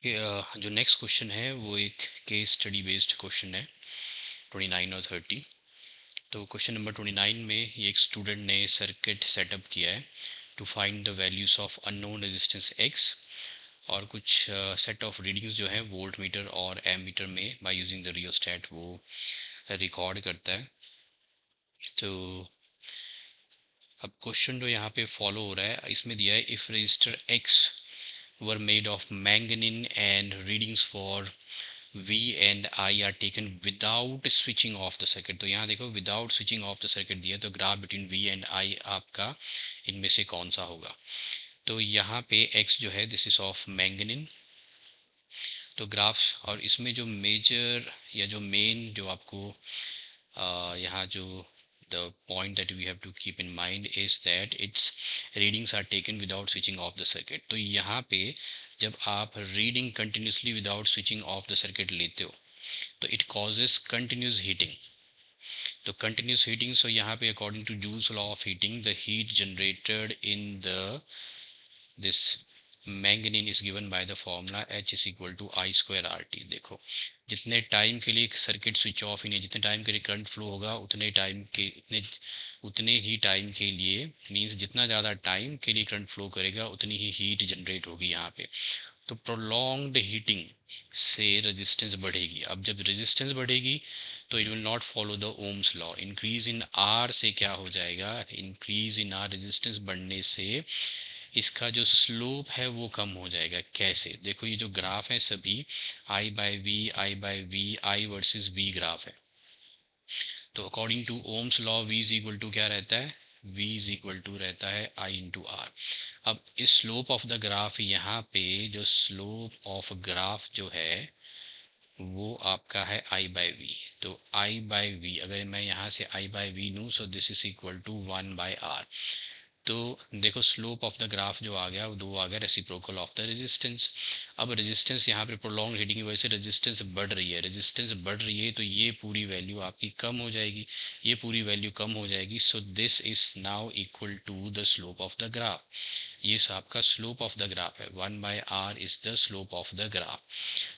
जो next question है वो एक केस स्टडी बेस्ड क्वेश्चन है 29 और 30। तो क्वेश्चन नंबर 29 में ये एक स्टूडेंट ने सर्किट सेटअप किया है to find the values of unknown resistance X, और कुछ सेट ऑफ रीडिंग्स जो है वोल्ट मीटर और एम मीटर में बाय यूजिंग द रियोस्टेट वो रिकॉर्ड करता है। तो अब क्वेश्चन जो यहाँ पे फॉलो हो रहा है इसमें दिया है if register x were made of manganin and readings for V and I are taken without switching off the circuit। तो यहाँ देखो without switching off the circuit दिया, तो graph between V and I आपका इनमें से कौन सा होगा। तो यहाँ पे X जो है दिस इज ऑफ मैंगनीन। तो ग्राफ और इसमें जो मेजर या जो मेन जो आपको यहाँ जो the point that we have to keep in mind is that its readings are taken without switching off the circuit। तो यहाँ पे जब आप reading continuously without switching off the circuit लेते हो तो इट कॉजेज कंटिन्यूस हीटिंग। तो continuous heating, so यहाँ पे according to Joule's law of heating the heat generated in the this manganin is given by the formula H is equal to I square R T. देखो जितने time के लिए circuit switch off ही नहीं, जितने time के लिए current flow होगा उतने ही टाइम के लिए मीन्स जितना ज़्यादा टाइम के लिए करंट फ्लो करेगा उतनी ही हीट जनरेट होगी यहाँ पे। तो प्रोलॉन्ग्ड हीटिंग से रेजिस्टेंस बढ़ेगी। अब जब रेजिस्टेंस बढ़ेगी तो it will not follow the Ohm's law. Increase in are से क्या हो जाएगा, इंक्रीज इन आर रेजिस्टेंस बढ़ने से इसका जो स्लोप है वो कम हो जाएगा। कैसे, देखो ये जो ग्राफ है सभी I by V I by V I versus V graph है। तो according to Ohm's law v is equal to क्या रहता है, v इज इक्वल टू रहता है i इंटू आर। अब इस स्लोप ऑफ द ग्राफ, यहाँ पे जो स्लोप ऑफ ग्राफ जो है वो आपका है i बाय वी। तो i बाय वी अगर मैं यहाँ से i बाय वी लूँ so this is equal to 1 by R. तो देखो स्लोप ऑफ द ग्राफ जो आ गया वो आ गया रेसिप्रोकल ऑफ द रेजिस्टेंस। अब रेजिस्टेंस यहाँ पे प्रोलॉन्ग हीटिंग की वजह से रेजिस्टेंस बढ़ रही है, रेजिस्टेंस बढ़ रही है तो ये पूरी वैल्यू आपकी कम हो जाएगी, ये पूरी वैल्यू कम हो जाएगी। So this is now equal to the slope of the graph. ये आपका स्लोप ऑफ द ग्राफ है, 1 by R is the slope of the graph.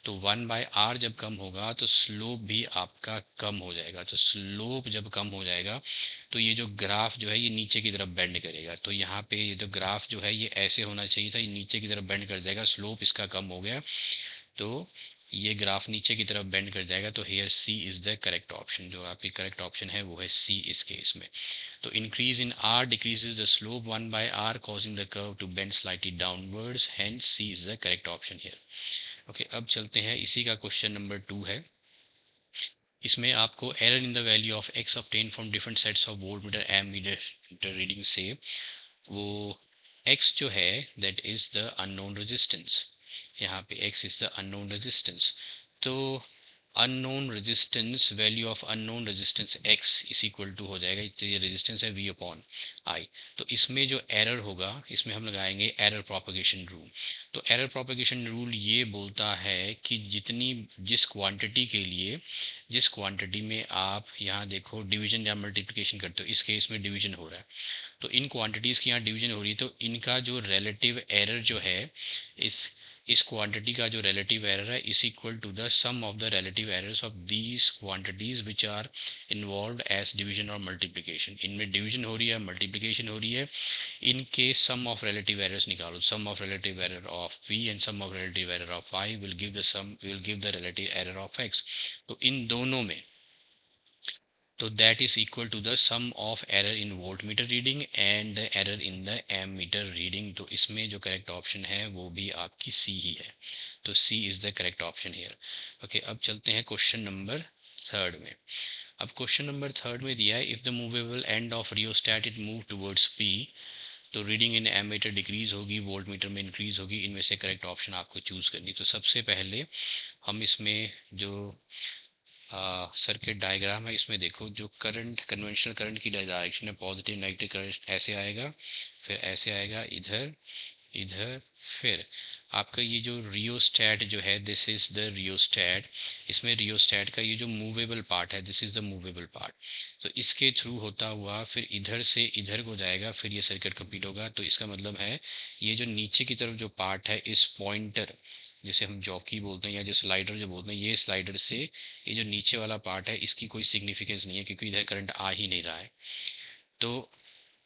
तो 1 बाय आर जब कम होगा तो स्लोप भी आपका कम हो जाएगा। तो स्लोप जब कम हो जाएगा तो ये जो ग्राफ जो है ये नीचे की तरफ बेंड करेगा। तो यहाँ पे ये जो ग्राफ जो है ये ऐसे होना चाहिए था, ये नीचे की तरफ बेंड कर जाएगा, स्लोप इसका कम हो गया तो ये ग्राफ नीचे की तरफ बेंड कर जाएगा। तो here C is the correct option, जो आपकी करेक्ट ऑप्शन है वो है सी इस केस में। तो increase in R decreases the slope 1 by R causing the curve to bend slightly downwards, hence C is the correct option here. Okay, अब चलते हैं, इसी का क्वेश्चन नंबर 2 है। इसमें आपको error in the value of X obtain from different sets of voltmeter ammeter reading से वो एक्स जो है that is the unknown resistance. यहाँ पे X is the unknown resistance. तो unknown resistance, value of unknown resistance X is equal to हो जाएगा, ये रेजिस्टेंस है वी अपॉन आई। तो इसमें जो एरर होगा इसमें हम लगाएंगे एरर प्रोपगेशन रूल। तो एरर प्रोपगेशन रूल ये बोलता है कि जिस क्वांटिटी के लिए, जिस क्वांटिटी में आप यहाँ देखो डिवीजन या मल्टीप्लिकेशन करते हो, इस केस में डिवीजन हो रहा है, तो इन क्वांटिटीज़ की यहाँ डिवीजन हो रही है तो इनका जो रिलेटिव एरर जो है इस क्वांटिटी का जो रिलेटिव एरर है is equal to the sum of the relative errors of these quantities which are involve as division और मल्टीप्लिकेशन। इनमें डिवीजन हो रही है, मल्टीप्लिकेशन हो रही है, इनके सम ऑफ रिलेटिव एरर्स निकालो। Sum of relative error of v and sum of relative error of i will give the sum, will give the relative error of x। तो इन दोनों में, तो that is equal to the sum of error in voltmeter reading and the error in the ammeter reading। तो इसमें जो correct option है वो भी आपकी सी ही है। तो C is the correct option here. Okay, अब चलते हैं क्वेश्चन नंबर 3 में। अब क्वेश्चन नंबर 3 में दिया है if the movable end of rheostat it move towards P, तो रीडिंग इन एमीटर डिक्रीज होगी, वोल्ट मीटर में इंक्रीज होगी, इनमें से करेक्ट ऑप्शन आपको चूज करनी। तो सबसे पहले हम इसमें जो सर्किट डायग्राम है इसमें देखो जो करंट, कन्वेंशनल करंट की डायरेक्शन है पॉजिटिव नेगेटिव करंट ऐसे आएगा, फिर ऐसे आएगा इधर इधर, फिर आपका ये जो रियोस्टेट जो है दिस इज द रियोस्टेट। इसमें रियोस्टेट का ये जो मूवेबल पार्ट है this is the movable part. तो इसके थ्रू होता हुआ फिर इधर से इधर को जाएगा, फिर ये सर्किट कंप्लीट होगा। तो इसका मतलब है ये जो नीचे की तरफ जो पार्ट है इस पॉइंटर जिसे हम जॉकी बोलते हैं या जो स्लाइडर जो बोलते हैं, ये स्लाइडर से ये जो नीचे वाला पार्ट है इसकी कोई सिग्निफिकेंस नहीं है, क्योंकि इधर करंट आ ही नहीं रहा है। तो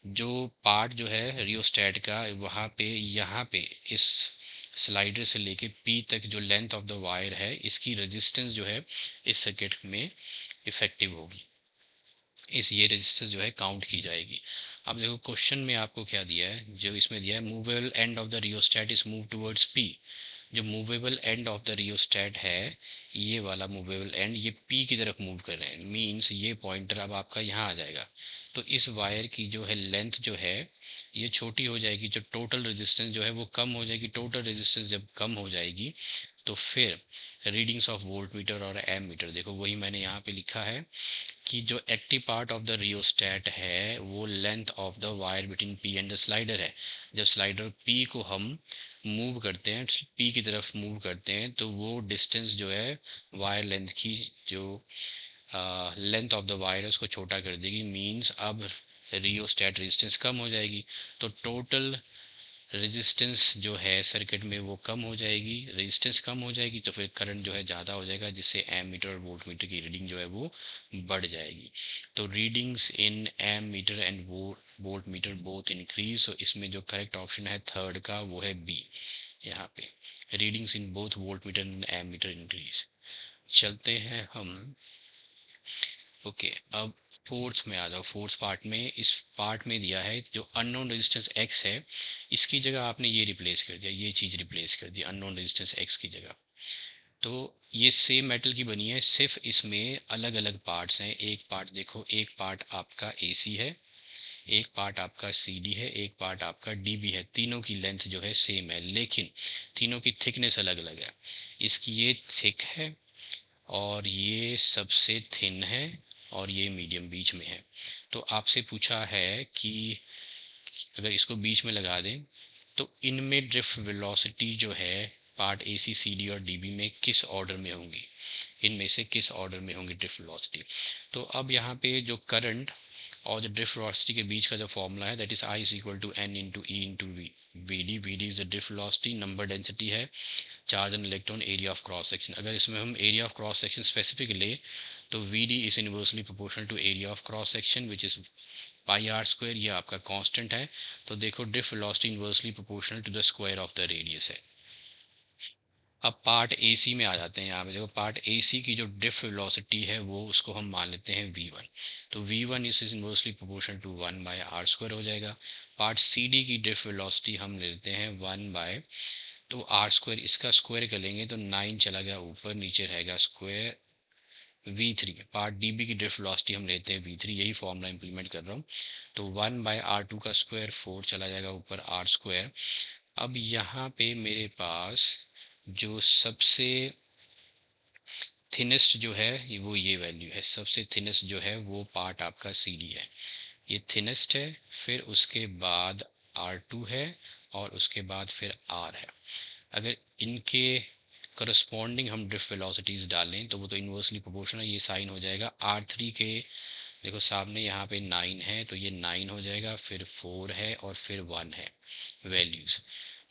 जो पार्ट जो है रियोस्टेट का, वहाँ पे यहाँ पे इस स्लाइडर से लेके पी तक जो लेंथ ऑफ द वायर है, इसकी रेजिस्टेंस जो है इस सर्किट में इफेक्टिव होगी, इस ये रेजिस्टेंस जो है काउंट की जाएगी। अब देखो क्वेश्चन में आपको क्या दिया है, जो इसमें दिया है movable end of the rheostat is move towards P. जो movable end of the rheostat है, ये वाला मूवेबल एंड ये पी की तरफ मूव कर रहे हैं, मींस ये पॉइंटर अब आपका यहाँ आ जाएगा। तो इस वायर की जो है लेंथ जो है ये छोटी हो जाएगी, जो टोटल रेजिस्टेंस जो है वो कम हो जाएगी। टोटल रेजिस्टेंस जब कम हो जाएगी तो फिर रीडिंग्स ऑफ वोल्ट मीटर और एम मीटर, देखो वही मैंने यहाँ पे लिखा है कि जो active part of the rheostat है वो length of the wire between P and the slider है। जब स्लाइडर पी को हम मूव करते हैं, पी की तरफ मूव करते हैं, तो वो डिस्टेंस जो है वायर लेंथ की जो लेंथ ऑफ द वायर है उसको छोटा कर देगी, मींस अब रियोस्टेट रेजिस्टेंस कम हो जाएगी। तो टोटल रेजिस्टेंस जो है सर्किट में वो कम हो जाएगी, रेजिस्टेंस कम हो जाएगी तो फिर करंट जो है ज़्यादा हो जाएगा, जिससे एम मीटर और वोल्ट मीटर की रीडिंग जो है वो बढ़ जाएगी। तो readings in ammeter and volt meter both increase. तो इसमें जो करेक्ट ऑप्शन है थर्ड का वो है बी, यहाँ पे readings in both volt meter and ammeter increase. चलते हैं हम, ओके अब फोर्थ में आ जाओ। फोर्थ पार्ट में, इस पार्ट में दिया है जो अननोन रेजिस्टेंस एक्स है, इसकी जगह आपने ये रिप्लेस कर दिया, ये चीज़ रिप्लेस कर दी अननोन रेजिस्टेंस एक्स की जगह। तो ये सेम मेटल की बनी है, सिर्फ इसमें अलग अलग पार्ट्स हैं। एक पार्ट देखो, एक पार्ट आपका एसी है, एक पार्ट आपका सीडी है, एक पार्ट आपका डीबी है। तीनों की लेंथ जो है सेम है, लेकिन तीनों की थिकनेस अलग अलग है। इसकी ये थिक है और ये सबसे थिन है और ये मीडियम बीच में है। तो आपसे पूछा है कि अगर इसको बीच में लगा दें तो इनमें ड्रिफ्ट वेलोसिटी जो है part A C C D और डी बी में किस ऑर्डर में होंगी, इनमें से किस ऑर्डर में होंगी ड्रिफ्ट वेलोसिटी। तो अब यहाँ पे जो करंट और जो ड्रिफ्ट वेलोसिटी के बीच का जो फॉर्मूला है, that is I is equal to N into E into V D. V D is the drift velocity, number density है, charge and electron, area of cross section. अगर इसमें हम area of cross section specific ले तो V D is inversely proportional to area of cross section which is pi R square, ये आपका constant है। तो देखो drift velocity inversely proportional to the square of the radius है। अब part A सी में आ जाते हैं। यहाँ पे देखो पार्ट ए सी की जो ड्रिफ्ट वेलोसिटी है वो उसको हम मान लेते हैं v1। तो v1 is inversely proportional to 1/r² हो जाएगा। पार्ट सी डी की ड्रिफ्ट वेलोसिटी हम लेते हैं 1 तो r², इसका स्क्वायर करेंगे तो 9 चला गया ऊपर, नीचे रहेगा square v3। Part D B की ड्रिफ्ट वेलोसिटी हम लेते हैं v3, यही फॉर्मूला इंप्लीमेंट कर रहा हूँ। तो 1/r2 का स्क्वायर 4 चला जाएगा ऊपर r²। अब यहाँ पे मेरे पास जो सबसे थिनेस्ट जो है वो ये वैल्यू है, सबसे थिनेस्ट जो है वो पार्ट आपका सी डी है, ये थिनेस्ट है। फिर उसके बाद R2 है और उसके बाद फिर R है। अगर इनके करस्पॉन्डिंग हम ड्रिफ्ट वेलोसिटीज़ डालें तो वो तो इन्वर्सली प्रोपोर्शनल, ये साइन हो जाएगा। R3 के देखो सामने यहाँ पे 9 है तो ये 9 हो जाएगा, फिर 4 है और फिर 1 है वैल्यूज़।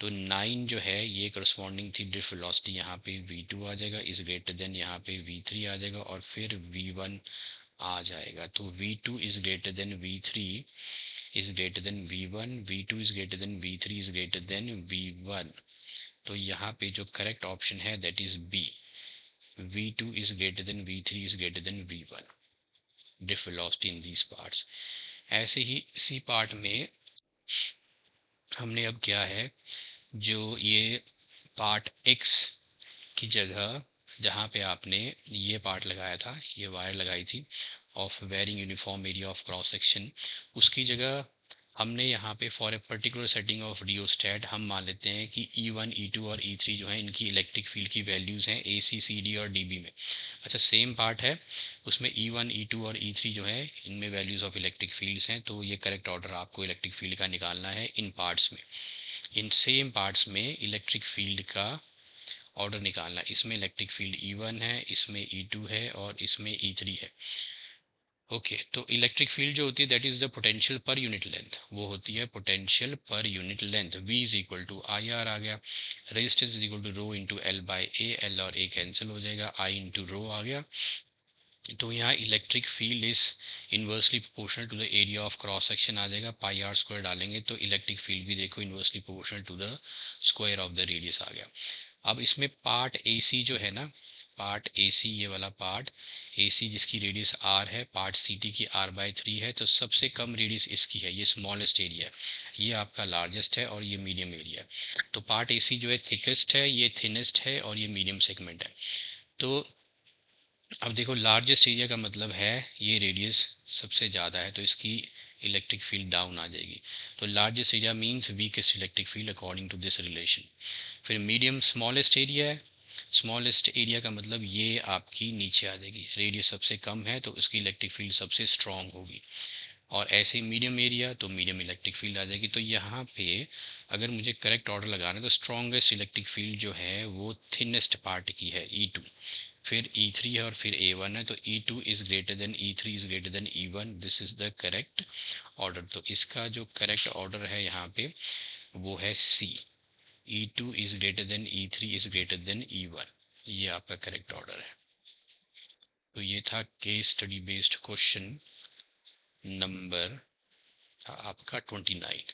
तो 9 जो है ये करस्पॉन्डिंग थी ड्रिफ्ट वेलोसिटी, यहाँ पे v2 आ जाएगा इज ग्रेटर देन, यहाँ पे v3 आ जाएगा और फिर v1 आ जाएगा। तो v2 is greater than v3 is greater than v1, v2 is greater than v3 is greater than v1। तो यहाँ पे जो करेक्ट ऑप्शन है that is B, v2 is greater than v3 is greater than v1, drift velocity in these parts. ऐसे ही इसी part में हमने अब क्या है, जो ये पार्ट x की जगह जहाँ पे आपने ये पार्ट लगाया था, ये वायर लगाई थी of varying uniform area of cross section, उसकी जगह हमने यहाँ पे for a particular setting of rheostat हम मान लेते हैं कि E1 E2 और E3 जो है इनकी इलेक्ट्रिक फील्ड की वैल्यूज़ हैं AC CD और DB में। अच्छा सेम पार्ट है, उसमें E1 E2 और E3 जो है इनमें वैल्यूज़ ऑफ इलेक्ट्रिक फील्ड्स हैं। तो ये करेक्ट ऑर्डर आपको इलेक्ट्रिक फील्ड का निकालना है इन पार्ट्स में, इन सेम पार्ट्स में इलेक्ट्रिक फील्ड का ऑर्डर निकालना। इसमें इलेक्ट्रिक फील्ड E1 है, इसमें E2 है और इसमें E3 है। ओके, तो इलेक्ट्रिक फील्ड जो होती है that is the potential per unit length, वो होती है potential per unit length. V is equal to I R आ गया, resistance is equal to rho into L by A, L और ए कैंसिल हो जाएगा, आई इंटू रो आ गया। तो यहाँ electric field is inversely proportional to the area of cross section आ जाएगा, पाई आर स्क्वायर डालेंगे तो इलेक्ट्रिक फील्ड भी देखो inversely proportional to the square of the radius आ गया। अब इसमें पार्ट ए सी जो है ना, पार्ट ए सी, ये वाला पार्ट ए सी जिसकी रेडियस आर है, पार्ट सी टी की आर बाई 3 है, तो सबसे कम रेडियस इसकी है, ये स्मॉलेस्ट एरिया है, ये आपका लार्जेस्ट है और ये मीडियम एरिया है। तो पार्ट ए सी जो है थिकेस्ट है, ये थिनेस्ट है और ये मीडियम सेगमेंट है। तो अब देखो लार्जेस्ट एरिया का मतलब है ये रेडियस सबसे ज़्यादा है, तो इसकी इलेक्ट्रिक फील्ड डाउन आ जाएगी। तो largest area means weakest electric field according to this relation. फिर मीडियम स्मॉलेस्ट एरिया है, स्मॉलेस्ट एरिया का मतलब ये आपकी नीचे आ जाएगी, रेडियस सबसे कम है तो उसकी इलेक्ट्रिक फील्ड सबसे स्ट्रांग होगी। और ऐसे ही मीडियम एरिया तो मीडियम इलेक्ट्रिक फील्ड आ जाएगी। तो यहाँ पे अगर मुझे करेक्ट ऑर्डर लगाना है तो स्ट्रॉन्गेस्ट इलेक्ट्रिक फील्ड जो है वो थिनेस्ट पार्ट की है, E2, फिर E3 है और फिर A1 है। तो E2 is greater then E3 is greater then E1, this is the correct order. तो इसका जो करेक्ट ऑर्डर है यहाँ पे वो है C, E2 is greater then E3 is greater then E1, ये आपका करेक्ट ऑर्डर है। तो ये था case study based question number आपका 29।